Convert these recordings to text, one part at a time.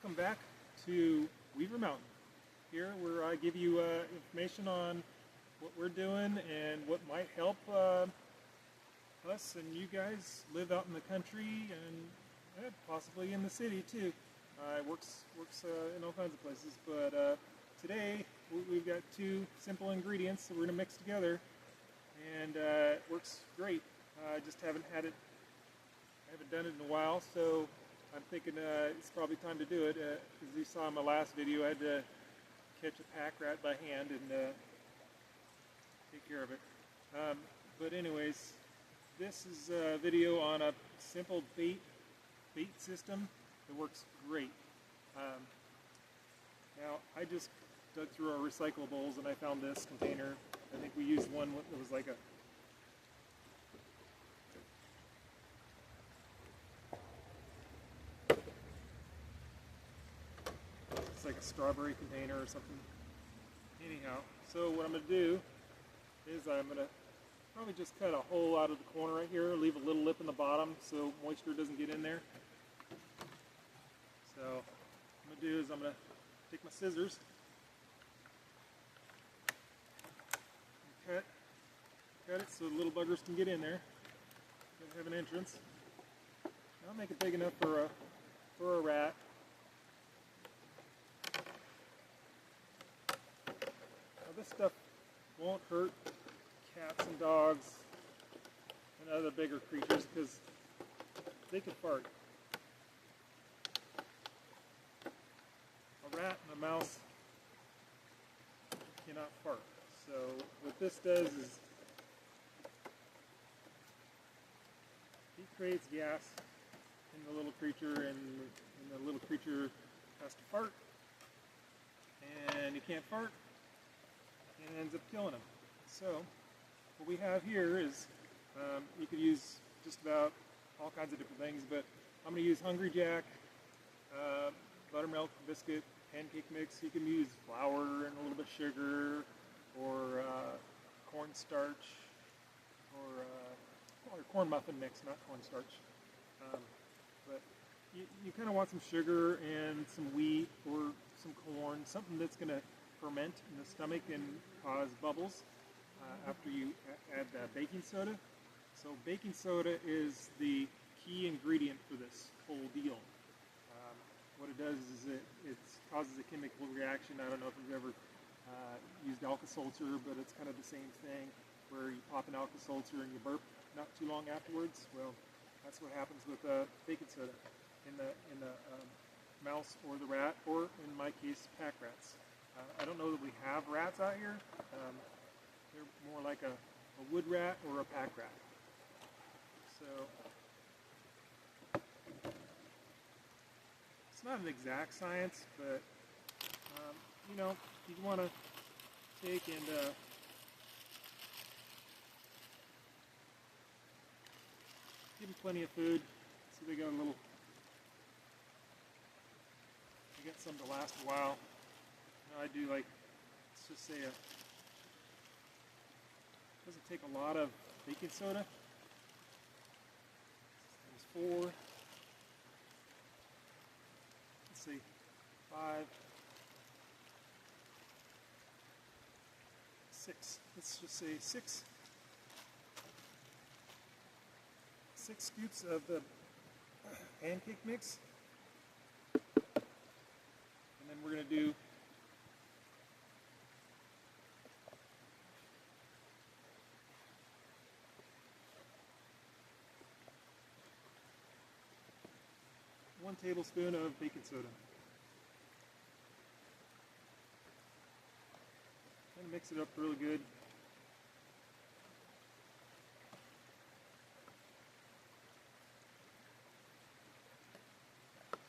Welcome back to Weaver Mountain. Here where I give you information on what we're doing and what might help us and you guys live out in the country and possibly in the city too. It works in all kinds of places, but today we've got two simple ingredients that we're going to mix together, and it works great. I just haven't done it in a while, so I'm thinking it's probably time to do it. As you saw in my last video, I had to catch a pack rat by hand and take care of it. But anyways, this is a video on a simple bait system that works great. Now, I just dug through our recyclables and I found this container. I think we used one that was like it's like a strawberry container or something. Anyhow, so what I'm going to do is I'm going to probably just cut a hole out of the corner right here, leave a little lip in the bottom so moisture doesn't get in there. So what I'm going to do is I'm going to take my scissors and cut it so the little buggers can get in there. Don't have an entrance. I'll make it big enough for a rat. Now this stuff won't hurt cats and dogs and other bigger creatures because they can fart. A rat and a mouse cannot fart. So what this does is it creates gas in the little creature, and the little creature has to fart, and he can't fart, and it ends up killing him. So what we have here is you could use just about all kinds of different things, but I'm going to use Hungry Jack, buttermilk, biscuit, pancake mix. You can use flour and a little bit of sugar, or cornstarch, or corn muffin mix, not cornstarch. But you kind of want some sugar and some wheat or some corn, something that's going to ferment in the stomach and cause bubbles after you add baking soda. So baking soda is the key ingredient for this whole deal. What it does is it causes a chemical reaction. I don't know if you've ever used Alka-Seltzer, but it's kind of the same thing, where you pop an Alka-Seltzer and you burp not too long afterwards. Well, that's what happens with baking soda in the mouse or the rat, or in my case, pack rats. I don't know that we have rats out here. They're more like a wood rat or a pack rat. So it's not an exact science, but you know, you want to take and give them plenty of food, so they got some to last a while. I do, like, let's just say it doesn't take a lot of baking soda. There's 4, let's see, 5, 6, let's just say 6 scoops of the pancake mix, and then we're going to do 1 tablespoon of baking soda. Kind of mix it up really good.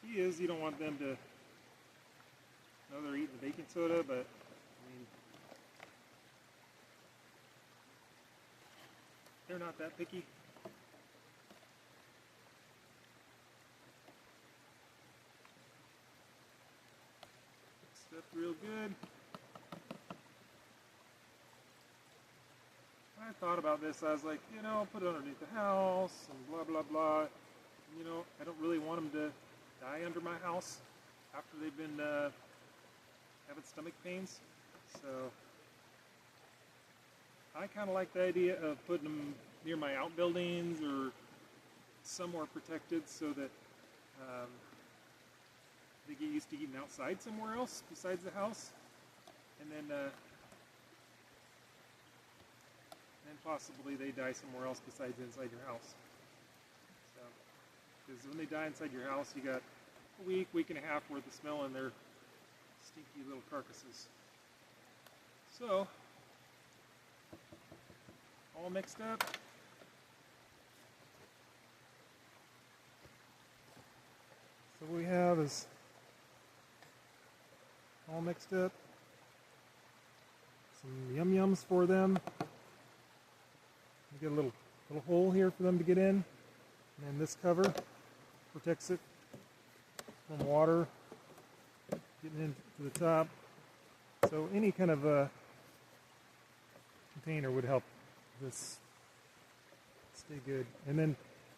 Key is you don't want them to know they're eating the baking soda, but I mean, they're not that picky. Mix it up real good. When I thought about this, I was like, you know, I'll put it underneath the house and blah blah blah. You know, I don't really want them to die under my house. after they've been having stomach pains. So I kind of like the idea of putting them near my outbuildings or somewhere protected so that they get used to eating outside somewhere else besides the house, and then possibly they die somewhere else besides inside your house. So, because when they die inside your house, you got a week and a half worth of smell in their stinky little carcasses. So, all mixed up. So what we have is all mixed up. Some yum-yums for them. Get a little hole here for them to get in, and then this cover protects it from water getting into the top. So any kind of a container would help this stay good. And then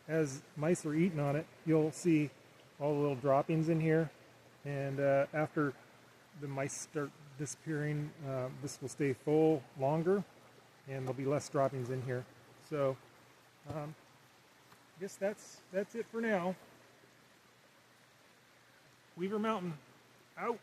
as mice are eating on it, you'll see all the little droppings in here, and after the mice start disappearing, this will stay full longer and there'll be less droppings in here. So I guess that's it for now. Weaver Mountain out.